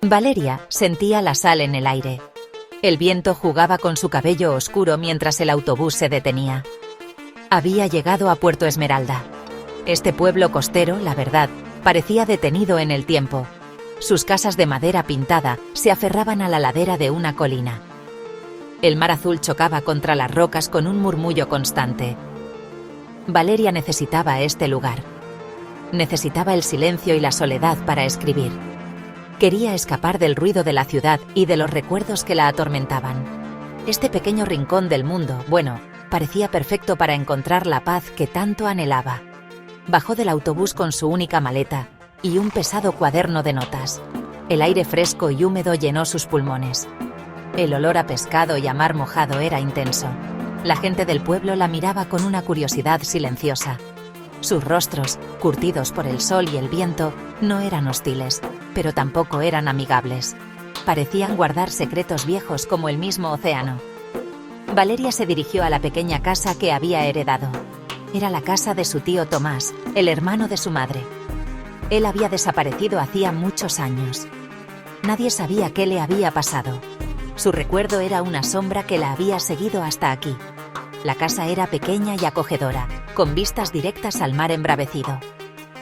Valeria sentía la sal en el aire. El viento jugaba con su cabello oscuro mientras el autobús se detenía. Había llegado a Puerto Esmeralda. Este pueblo costero, la verdad, parecía detenido en el tiempo. Sus casas de madera pintada se aferraban a la ladera de una colina. El mar azul chocaba contra las rocas con un murmullo constante. Valeria necesitaba este lugar. Necesitaba el silencio y la soledad para escribir. Quería escapar del ruido de la ciudad y de los recuerdos que la atormentaban. Este pequeño rincón del mundo, bueno, parecía perfecto para encontrar la paz que tanto anhelaba. Bajó del autobús con su única maleta y un pesado cuaderno de notas. El aire fresco y húmedo llenó sus pulmones. El olor a pescado y a mar mojado era intenso. La gente del pueblo la miraba con una curiosidad silenciosa. Sus rostros, curtidos por el sol y el viento, no eran hostiles, pero tampoco eran amigables. Parecían guardar secretos viejos como el mismo océano. Valeria se dirigió a la pequeña casa que había heredado. Era la casa de su tío Tomás, el hermano de su madre. Él había desaparecido hacía muchos años. Nadie sabía qué le había pasado. Su recuerdo era una sombra que la había seguido hasta aquí. La casa era pequeña y acogedora, con vistas directas al mar embravecido.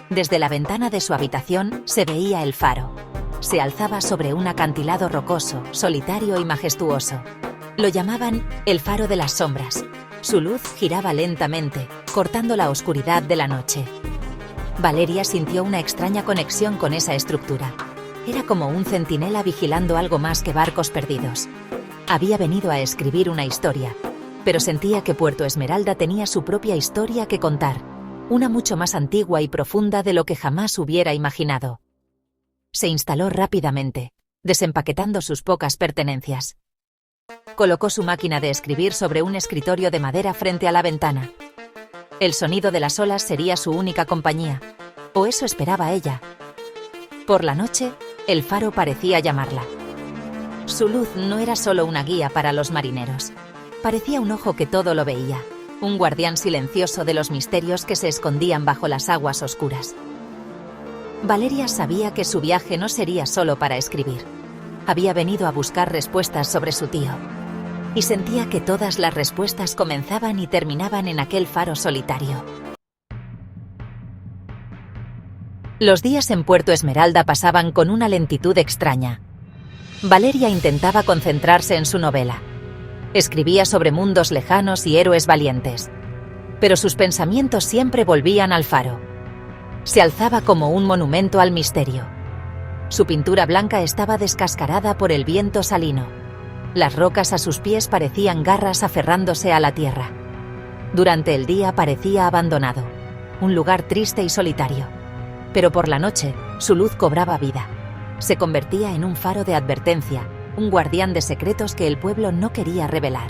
Desde la ventana de su habitación se veía el faro. Se alzaba sobre un acantilado rocoso, solitario y majestuoso. Lo llamaban el faro de las sombras. Su luz giraba lentamente, cortando la oscuridad de la noche. Valeria sintió una extraña conexión con esa estructura. Era como un centinela vigilando algo más que barcos perdidos. Había venido a escribir una historia, pero sentía que Puerto Esmeralda tenía su propia historia que contar, una mucho más antigua y profunda de lo que jamás hubiera imaginado. Se instaló rápidamente, desempaquetando sus pocas pertenencias. Colocó su máquina de escribir sobre un escritorio de madera frente a la ventana. El sonido de las olas sería su única compañía, o eso esperaba ella. Por la noche, el faro parecía llamarla. Su luz no era solo una guía para los marineros. Parecía un ojo que todo lo veía, un guardián silencioso de los misterios que se escondían bajo las aguas oscuras. Valeria sabía que su viaje no sería solo para escribir. Había venido a buscar respuestas sobre su tío. Y sentía que todas las respuestas comenzaban y terminaban en aquel faro solitario. Los días en Puerto Esmeralda pasaban con una lentitud extraña. Valeria intentaba concentrarse en su novela. Escribía sobre mundos lejanos y héroes valientes. Pero sus pensamientos siempre volvían al faro. Se alzaba como un monumento al misterio. Su pintura blanca estaba descascarada por el viento salino. Las rocas a sus pies parecían garras aferrándose a la tierra. Durante el día parecía abandonado, un lugar triste y solitario. Pero por la noche, su luz cobraba vida. Se convertía en un faro de advertencia, un guardián de secretos que el pueblo no quería revelar.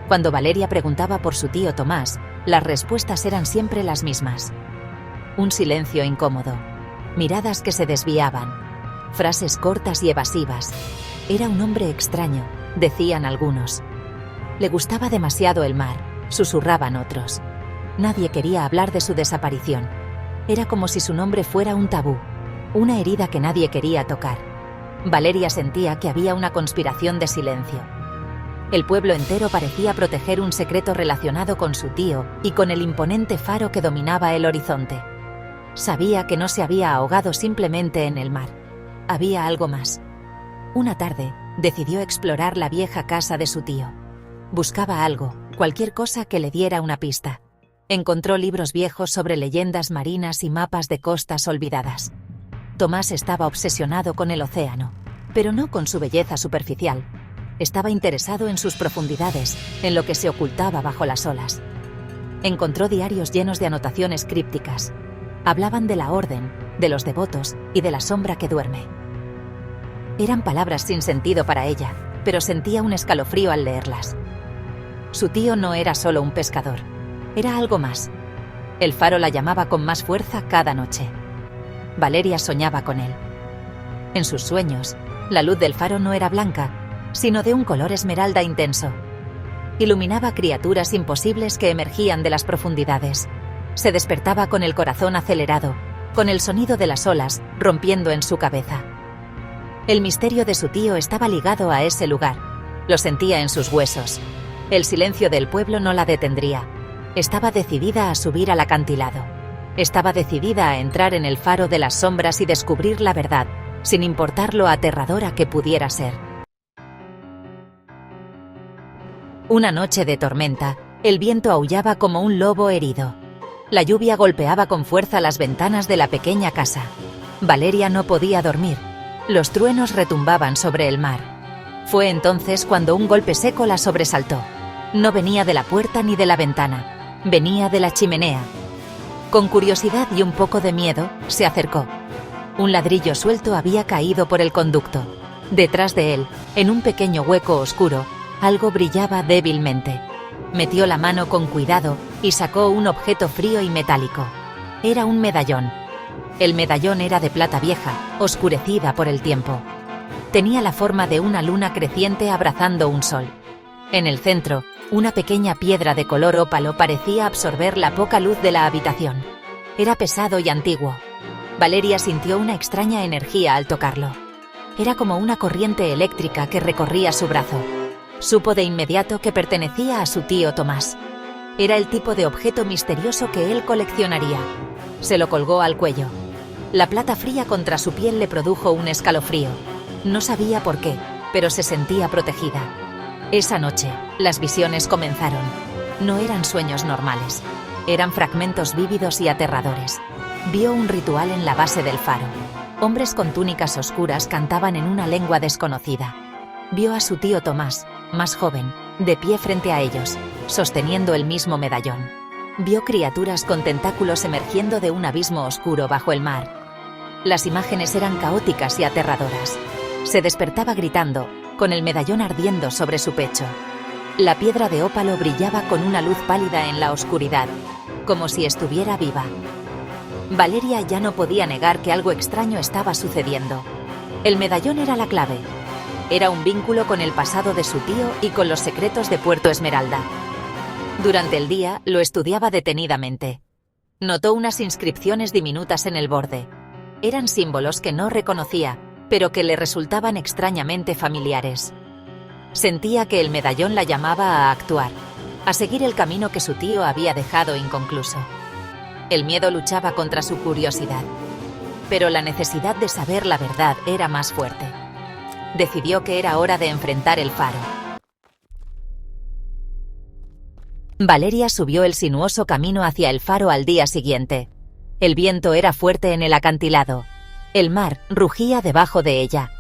Cuando Valeria preguntaba por su tío Tomás, las respuestas eran siempre las mismas. Un silencio incómodo, miradas que se desviaban, frases cortas y evasivas. Era un hombre extraño, decían algunos. Le gustaba demasiado el mar, susurraban otros. Nadie quería hablar de su desaparición. Era como si su nombre fuera un tabú, una herida que nadie quería tocar. Valeria sentía que había una conspiración de silencio. El pueblo entero parecía proteger un secreto relacionado con su tío y con el imponente faro que dominaba el horizonte. Sabía que no se había ahogado simplemente en el mar. Había algo más. Una tarde, decidió explorar la vieja casa de su tío. Buscaba algo, cualquier cosa que le diera una pista. Encontró libros viejos sobre leyendas marinas y mapas de costas olvidadas. Tomás estaba obsesionado con el océano, pero no con su belleza superficial. Estaba interesado en sus profundidades, en lo que se ocultaba bajo las olas. Encontró diarios llenos de anotaciones crípticas. Hablaban de la orden, de los devotos y de la sombra que duerme. Eran palabras sin sentido para ella, pero sentía un escalofrío al leerlas. Su tío no era solo un pescador, era algo más. El faro la llamaba con más fuerza cada noche. Valeria soñaba con él. En sus sueños, la luz del faro no era blanca, sino de un color esmeralda intenso. Iluminaba criaturas imposibles que emergían de las profundidades. Se despertaba con el corazón acelerado, con el sonido de las olas rompiendo en su cabeza. El misterio de su tío estaba ligado a ese lugar. Lo sentía en sus huesos. El silencio del pueblo no la detendría. Estaba decidida a subir al acantilado. Estaba decidida a entrar en el faro de las sombras y descubrir la verdad, sin importar lo aterradora que pudiera ser. Una noche de tormenta, el viento aullaba como un lobo herido. La lluvia golpeaba con fuerza las ventanas de la pequeña casa. Valeria no podía dormir. Los truenos retumbaban sobre el mar. Fue entonces cuando un golpe seco la sobresaltó. No venía de la puerta ni de la ventana. Venía de la chimenea. Con curiosidad y un poco de miedo, se acercó. Un ladrillo suelto había caído por el conducto. Detrás de él, en un pequeño hueco oscuro, algo brillaba débilmente. Metió la mano con cuidado y sacó un objeto frío y metálico. Era un medallón. El medallón era de plata vieja, oscurecida por el tiempo. Tenía la forma de una luna creciente abrazando un sol. En el centro, una pequeña piedra de color ópalo parecía absorber la poca luz de la habitación. Era pesado y antiguo. Valeria sintió una extraña energía al tocarlo. Era como una corriente eléctrica que recorría su brazo. Supo de inmediato que pertenecía a su tío Tomás. Era el tipo de objeto misterioso que él coleccionaría. Se lo colgó al cuello. La plata fría contra su piel le produjo un escalofrío. No sabía por qué, pero se sentía protegida. Esa noche, las visiones comenzaron. No eran sueños normales. Eran fragmentos vívidos y aterradores. Vio un ritual en la base del faro. Hombres con túnicas oscuras cantaban en una lengua desconocida. Vio a su tío Tomás, más joven, de pie frente a ellos, sosteniendo el mismo medallón. Vio criaturas con tentáculos emergiendo de un abismo oscuro bajo el mar. Las imágenes eran caóticas y aterradoras. Se despertaba gritando, con el medallón ardiendo sobre su pecho. La piedra de ópalo brillaba con una luz pálida en la oscuridad, como si estuviera viva. Valeria ya no podía negar que algo extraño estaba sucediendo. El medallón era la clave. Era un vínculo con el pasado de su tío y con los secretos de Puerto Esmeralda. Durante el día lo estudiaba detenidamente. Notó unas inscripciones diminutas en el borde. Eran símbolos que no reconocía, pero que le resultaban extrañamente familiares. Sentía que el medallón la llamaba a actuar, a seguir el camino que su tío había dejado inconcluso. El miedo luchaba contra su curiosidad, pero la necesidad de saber la verdad era más fuerte. Decidió que era hora de enfrentar el faro. Valeria subió el sinuoso camino hacia el faro al día siguiente. El viento era fuerte en el acantilado. El mar rugía debajo de ella.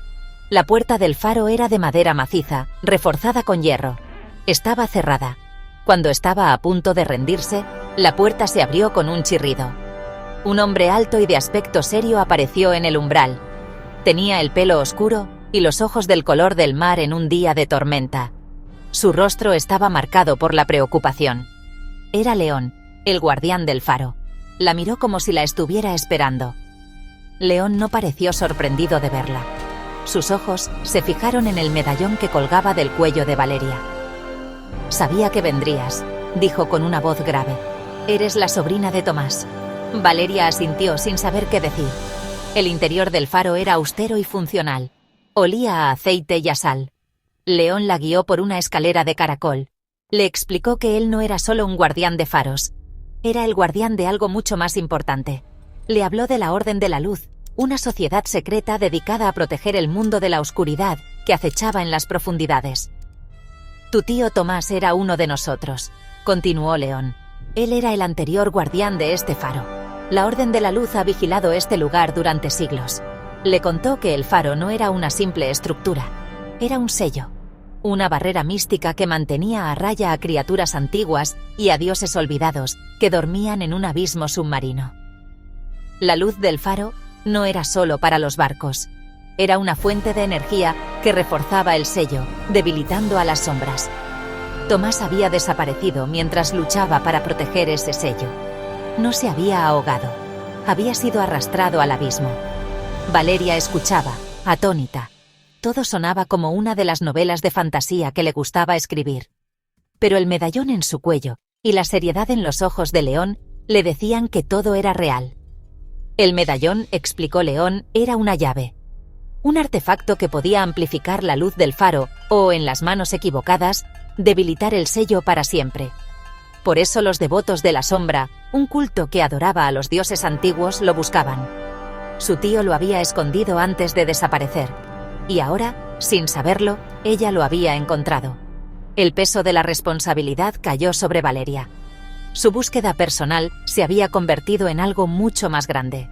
La puerta del faro era de madera maciza, reforzada con hierro. Estaba cerrada. Cuando estaba a punto de rendirse, la puerta se abrió con un chirrido. Un hombre alto y de aspecto serio apareció en el umbral. Tenía el pelo oscuro y los ojos del color del mar en un día de tormenta. Su rostro estaba marcado por la preocupación. Era León, el guardián del faro. La miró como si la estuviera esperando. León no pareció sorprendido de verla. Sus ojos se fijaron en el medallón que colgaba del cuello de Valeria. «Sabía que vendrías», dijo con una voz grave. «Eres la sobrina de Tomás». Valeria asintió sin saber qué decir. El interior del faro era austero y funcional. Olía a aceite y a sal. León la guió por una escalera de caracol. Le explicó que él no era solo un guardián de faros. Era el guardián de algo mucho más importante. Le habló de la Orden de la Luz, una sociedad secreta dedicada a proteger el mundo de la oscuridad que acechaba en las profundidades. «Tu tío Tomás era uno de nosotros», continuó León. «Él era el anterior guardián de este faro. La Orden de la Luz ha vigilado este lugar durante siglos». Le contó que el faro no era una simple estructura, era un sello, una barrera mística que mantenía a raya a criaturas antiguas y a dioses olvidados que dormían en un abismo submarino. La luz del faro no era solo para los barcos, era una fuente de energía que reforzaba el sello, debilitando a las sombras. Tomás había desaparecido mientras luchaba para proteger ese sello. No se había ahogado, había sido arrastrado al abismo. Valeria escuchaba, atónita. Todo sonaba como una de las novelas de fantasía que le gustaba escribir. Pero el medallón en su cuello y la seriedad en los ojos de León le decían que todo era real. El medallón, explicó León, era una llave. Un artefacto que podía amplificar la luz del faro o, en las manos equivocadas, debilitar el sello para siempre. Por eso los devotos de la sombra, un culto que adoraba a los dioses antiguos, lo buscaban. Su tío lo había escondido antes de desaparecer. Y ahora, sin saberlo, ella lo había encontrado. El peso de la responsabilidad cayó sobre Valeria. Su búsqueda personal se había convertido en algo mucho más grande.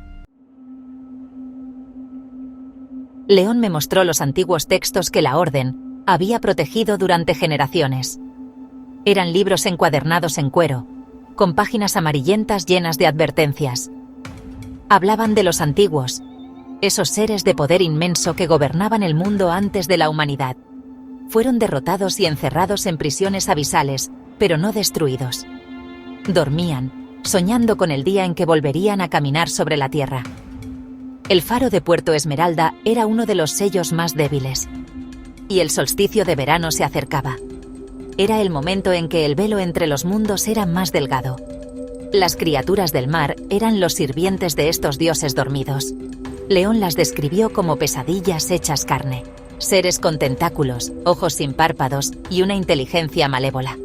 León me mostró los antiguos textos que la Orden había protegido durante generaciones. Eran libros encuadernados en cuero, con páginas amarillentas llenas de advertencias. Hablaban de los antiguos, esos seres de poder inmenso que gobernaban el mundo antes de la humanidad. Fueron derrotados y encerrados en prisiones abisales, pero no destruidos. Dormían, soñando con el día en que volverían a caminar sobre la tierra. El faro de Puerto Esmeralda era uno de los sellos más débiles. Y el solsticio de verano se acercaba. Era el momento en que el velo entre los mundos era más delgado. Las criaturas del mar eran los sirvientes de estos dioses dormidos. León las describió como pesadillas hechas carne, seres con tentáculos, ojos sin párpados y una inteligencia malévola.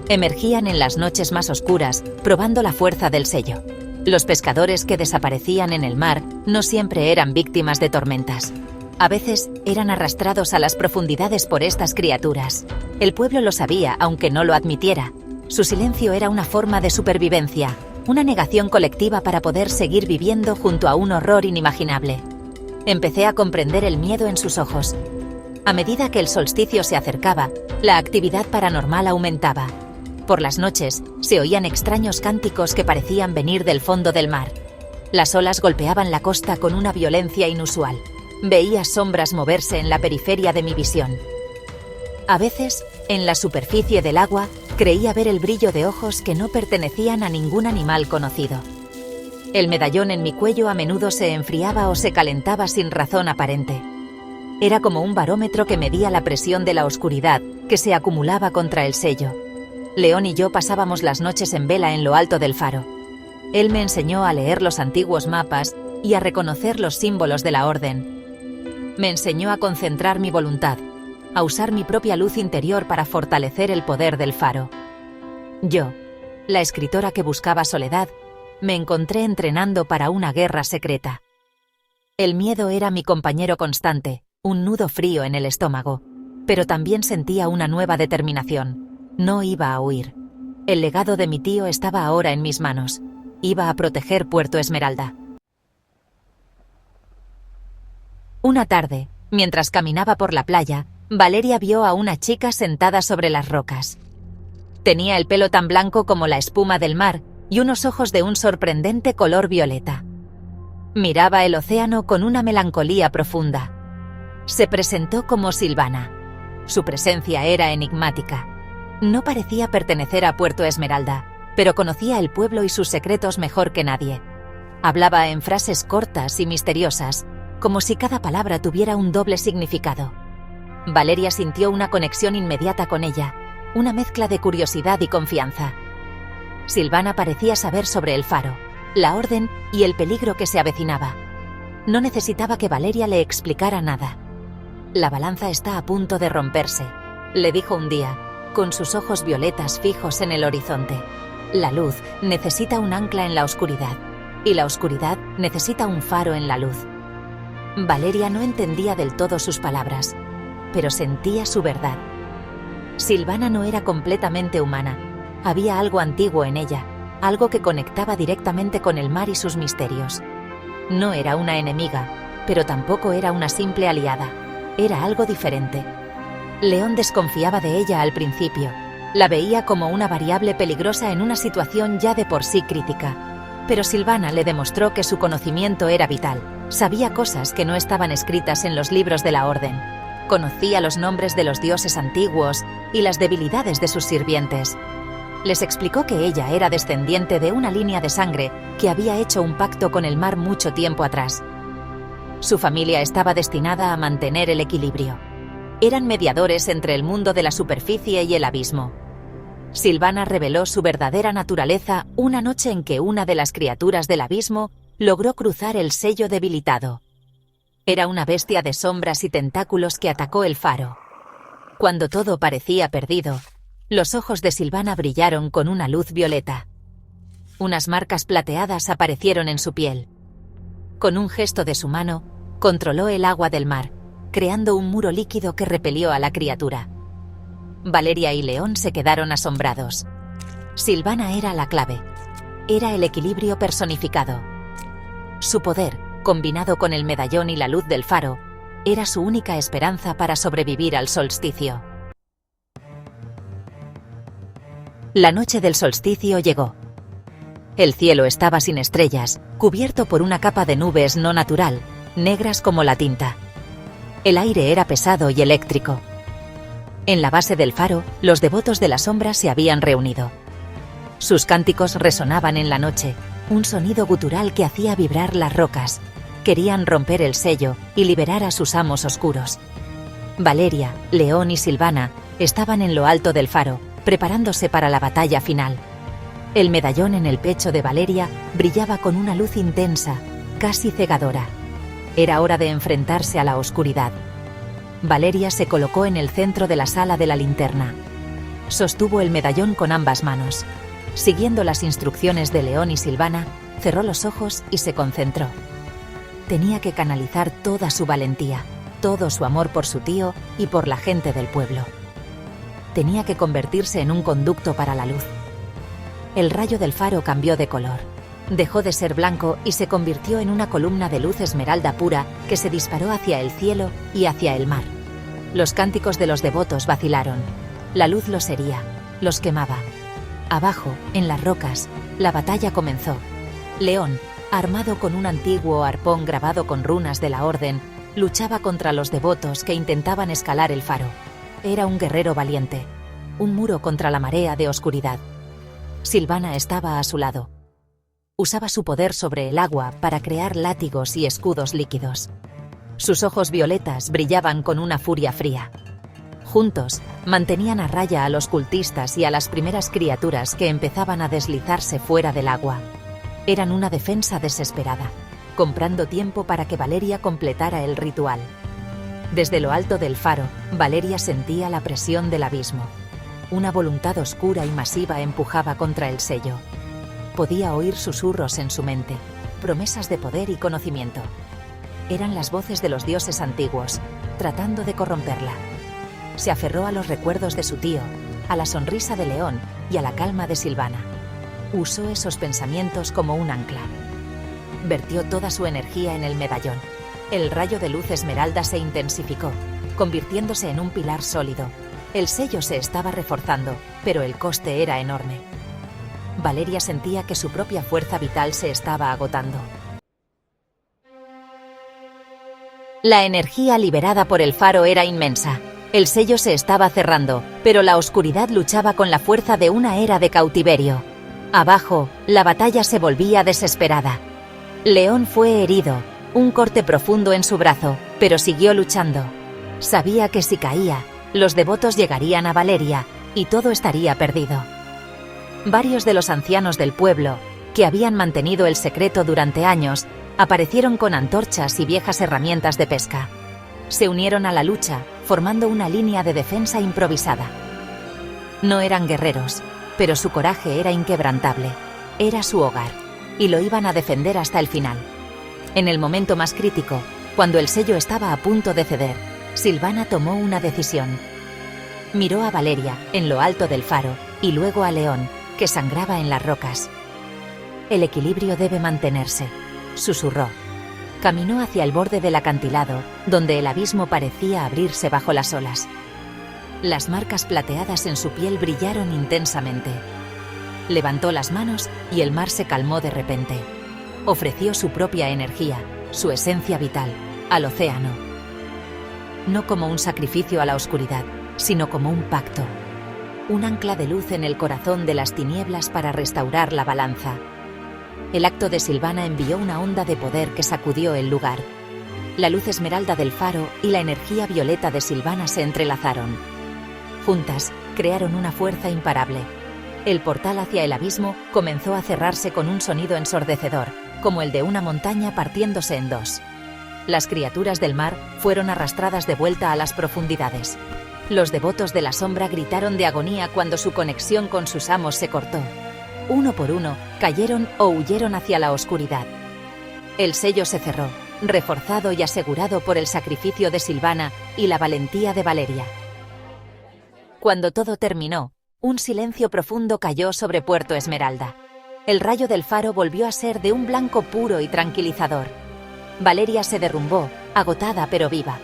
Emergían en las noches más oscuras, probando la fuerza del sello. Los pescadores que desaparecían en el mar no siempre eran víctimas de tormentas. A veces eran arrastrados a las profundidades por estas criaturas. El pueblo lo sabía, aunque no lo admitiera. Su silencio era una forma de supervivencia, una negación colectiva para poder seguir viviendo junto a un horror inimaginable. Empecé a comprender el miedo en sus ojos. A medida que el solsticio se acercaba, la actividad paranormal aumentaba. Por las noches, se oían extraños cánticos que parecían venir del fondo del mar. Las olas golpeaban la costa con una violencia inusual. Veía sombras moverse en la periferia de mi visión. A veces, en la superficie del agua, creía ver el brillo de ojos que no pertenecían a ningún animal conocido. El medallón en mi cuello a menudo se enfriaba o se calentaba sin razón aparente. Era como un barómetro que medía la presión de la oscuridad que se acumulaba contra el sello. León y yo pasábamos las noches en vela en lo alto del faro. Él me enseñó a leer los antiguos mapas y a reconocer los símbolos de la Orden. Me enseñó a concentrar mi voluntad, a usar mi propia luz interior para fortalecer el poder del faro. Yo, la escritora que buscaba soledad, me encontré entrenando para una guerra secreta. El miedo era mi compañero constante, un nudo frío en el estómago, pero también sentía una nueva determinación. No iba a huir. El legado de mi tío estaba ahora en mis manos. Iba a proteger Puerto Esmeralda. Una tarde, mientras caminaba por la playa, Valeria vio a una chica sentada sobre las rocas. Tenía el pelo tan blanco como la espuma del mar y unos ojos de un sorprendente color violeta. Miraba el océano con una melancolía profunda. Se presentó como Silvana. Su presencia era enigmática. No parecía pertenecer a Puerto Esmeralda, pero conocía el pueblo y sus secretos mejor que nadie. Hablaba en frases cortas y misteriosas, como si cada palabra tuviera un doble significado. Valeria sintió una conexión inmediata con ella, una mezcla de curiosidad y confianza. Silvana parecía saber sobre el faro, la Orden y el peligro que se avecinaba. No necesitaba que Valeria le explicara nada. «La balanza está a punto de romperse», le dijo un día, con sus ojos violetas fijos en el horizonte. La luz necesita un ancla en la oscuridad, y la oscuridad necesita un faro en la luz. Valeria no entendía del todo sus palabras, pero sentía su verdad. Silvana no era completamente humana. Había algo antiguo en ella, algo que conectaba directamente con el mar y sus misterios. No era una enemiga, pero tampoco era una simple aliada. Era algo diferente. León desconfiaba de ella al principio. La veía como una variable peligrosa en una situación ya de por sí crítica. Pero Silvana le demostró que su conocimiento era vital. Sabía cosas que no estaban escritas en los libros de la Orden. Conocía los nombres de los dioses antiguos y las debilidades de sus sirvientes. Les explicó que ella era descendiente de una línea de sangre que había hecho un pacto con el mar mucho tiempo atrás. Su familia estaba destinada a mantener el equilibrio. Eran mediadores entre el mundo de la superficie y el abismo. Silvana reveló su verdadera naturaleza una noche en que una de las criaturas del abismo logró cruzar el sello debilitado. Era una bestia de sombras y tentáculos que atacó el faro. Cuando todo parecía perdido, los ojos de Sylvana brillaron con una luz violeta. Unas marcas plateadas aparecieron en su piel. Con un gesto de su mano, controló el agua del mar, creando un muro líquido que repelió a la criatura. Valeria y León se quedaron asombrados. Sylvana era la clave. Era el equilibrio personificado. Su poder, combinado con el medallón y la luz del faro, era su única esperanza para sobrevivir al solsticio. La noche del solsticio llegó. El cielo estaba sin estrellas, cubierto por una capa de nubes no natural, negras como la tinta. El aire era pesado y eléctrico. En la base del faro, los devotos de la sombra se habían reunido. Sus cánticos resonaban en la noche, un sonido gutural que hacía vibrar las rocas. Querían romper el sello y liberar a sus amos oscuros. Valeria, León y Sylvana estaban en lo alto del faro, preparándose para la batalla final. El medallón en el pecho de Valeria brillaba con una luz intensa, casi cegadora. Era hora de enfrentarse a la oscuridad. Valeria se colocó en el centro de la sala de la linterna. Sostuvo el medallón con ambas manos. Siguiendo las instrucciones de León y Sylvana, cerró los ojos y se concentró. Tenía que canalizar toda su valentía, todo su amor por su tío y por la gente del pueblo. Tenía que convertirse en un conducto para la luz. El rayo del faro cambió de color. Dejó de ser blanco y se convirtió en una columna de luz esmeralda pura que se disparó hacia el cielo y hacia el mar. Los cánticos de los devotos vacilaron. La luz los hería, los quemaba. Abajo, en las rocas, la batalla comenzó. León, armado con un antiguo arpón grabado con runas de la orden, luchaba contra los devotos que intentaban escalar el faro. Era un guerrero valiente, un muro contra la marea de oscuridad. Sylvana estaba a su lado. Usaba su poder sobre el agua para crear látigos y escudos líquidos. Sus ojos violetas brillaban con una furia fría. Juntos, mantenían a raya a los cultistas y a las primeras criaturas que empezaban a deslizarse fuera del agua. Eran una defensa desesperada, comprando tiempo para que Valeria completara el ritual. Desde lo alto del faro, Valeria sentía la presión del abismo. Una voluntad oscura y masiva empujaba contra el sello. Podía oír susurros en su mente, promesas de poder y conocimiento. Eran las voces de los dioses antiguos, tratando de corromperla. Se aferró a los recuerdos de su tío, a la sonrisa de León y a la calma de Sylvana. Usó esos pensamientos como un ancla. Vertió toda su energía en el medallón. El rayo de luz esmeralda se intensificó, convirtiéndose en un pilar sólido. El sello se estaba reforzando, pero el coste era enorme. Valeria sentía que su propia fuerza vital se estaba agotando. La energía liberada por el faro era inmensa. El sello se estaba cerrando, pero la oscuridad luchaba con la fuerza de una era de cautiverio. Abajo, la batalla se volvía desesperada. León fue herido, un corte profundo en su brazo, pero siguió luchando. Sabía que si caía, los devotos llegarían a Valeria y todo estaría perdido. Varios de los ancianos del pueblo, que habían mantenido el secreto durante años, aparecieron con antorchas y viejas herramientas de pesca. Se unieron a la lucha, formando una línea de defensa improvisada. No eran guerreros, pero su coraje era inquebrantable. Era su hogar, y lo iban a defender hasta el final. En el momento más crítico, cuando el sello estaba a punto de ceder, Sylvana tomó una decisión. Miró a Valeria, en lo alto del faro, y luego a León, que sangraba en las rocas. «El equilibrio debe mantenerse», susurró. Caminó hacia el borde del acantilado, donde el abismo parecía abrirse bajo las olas. Las marcas plateadas en su piel brillaron intensamente. Levantó las manos y el mar se calmó de repente. Ofreció su propia energía, su esencia vital, al océano. No como un sacrificio a la oscuridad, sino como un pacto. Un ancla de luz en el corazón de las tinieblas para restaurar la balanza. El acto de Sylvana envió una onda de poder que sacudió el lugar. La luz esmeralda del faro y la energía violeta de Sylvana se entrelazaron. Juntas, crearon una fuerza imparable. El portal hacia el abismo comenzó a cerrarse con un sonido ensordecedor, como el de una montaña partiéndose en dos. Las criaturas del mar fueron arrastradas de vuelta a las profundidades. Los devotos de la sombra gritaron de agonía cuando su conexión con sus amos se cortó. Uno por uno, cayeron o huyeron hacia la oscuridad. El sello se cerró, reforzado y asegurado por el sacrificio de Silvana y la valentía de Valeria. Cuando todo terminó, un silencio profundo cayó sobre Puerto Esmeralda. El rayo del faro volvió a ser de un blanco puro y tranquilizador. Valeria se derrumbó, agotada pero viva.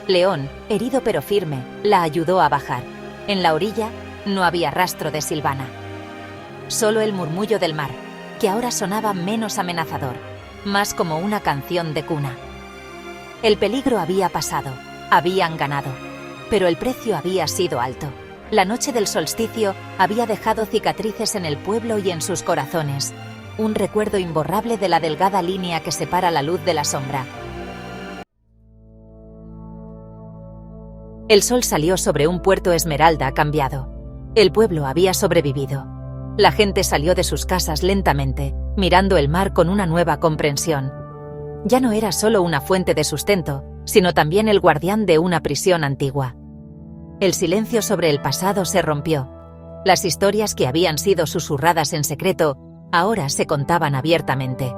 León, herido pero firme, la ayudó a bajar. En la orilla no había rastro de Silvana. Solo el murmullo del mar, que ahora sonaba menos amenazador, más como una canción de cuna. El peligro había pasado, habían ganado, pero el precio había sido alto. La noche del solsticio había dejado cicatrices en el pueblo y en sus corazones, un recuerdo imborrable de la delgada línea que separa la luz de la sombra. El sol salió sobre un Puerto Esmeralda cambiado. El pueblo había sobrevivido. La gente salió de sus casas lentamente, mirando el mar con una nueva comprensión. Ya no era solo una fuente de sustento, sino también el guardián de una prisión antigua. El silencio sobre el pasado se rompió. Las historias que habían sido susurradas en secreto, ahora se contaban abiertamente.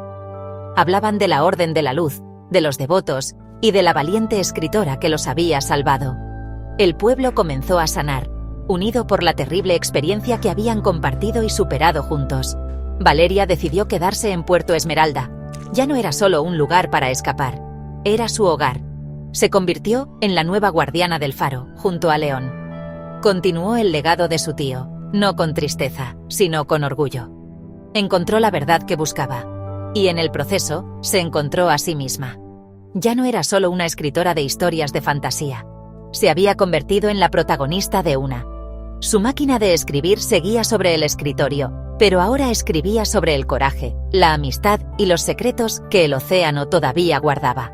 Hablaban de la Orden de la Luz, de los devotos y de la valiente escritora que los había salvado. El pueblo comenzó a sanar, unido por la terrible experiencia que habían compartido y superado juntos. Valeria decidió quedarse en Puerto Esmeralda. Ya no era solo un lugar para escapar, era su hogar. Se convirtió en la nueva guardiana del faro, junto a León. Continuó el legado de su tío, no con tristeza, sino con orgullo. Encontró la verdad que buscaba, y en el proceso se encontró a sí misma. Ya no era solo una escritora de historias de fantasía. Se había convertido en la protagonista de una. Su máquina de escribir seguía sobre el escritorio, pero ahora escribía sobre el coraje, la amistad y los secretos que el océano todavía guardaba.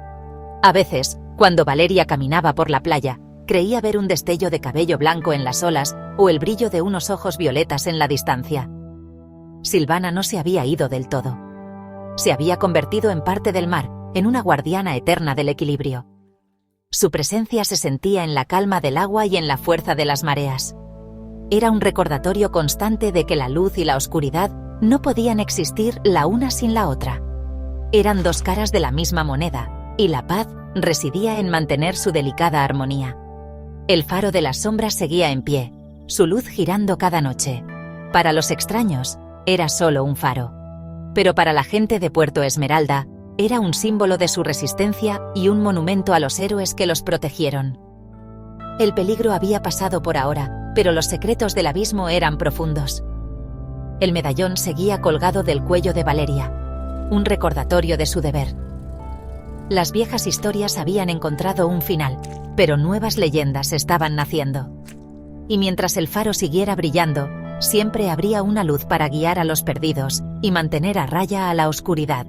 A veces, cuando Valeria caminaba por la playa, creía ver un destello de cabello blanco en las olas o el brillo de unos ojos violetas en la distancia. Silvana no se había ido del todo. Se había convertido en parte del mar, en una guardiana eterna del equilibrio. Su presencia se sentía en la calma del agua y en la fuerza de las mareas. Era un recordatorio constante de que la luz y la oscuridad no podían existir la una sin la otra. Eran dos caras de la misma moneda, y la paz residía en mantener su delicada armonía. El faro de las sombras seguía en pie, su luz girando cada noche. Para los extraños, era solo un faro. Pero para la gente de Puerto Esmeralda, era un símbolo de su resistencia y un monumento a los héroes que los protegieron. El peligro había pasado por ahora, pero los secretos del abismo eran profundos. El medallón seguía colgado del cuello de Valeria, un recordatorio de su deber. Las viejas historias habían encontrado un final, pero nuevas leyendas estaban naciendo. Y mientras el faro siguiera brillando, siempre habría una luz para guiar a los perdidos y mantener a raya a la oscuridad.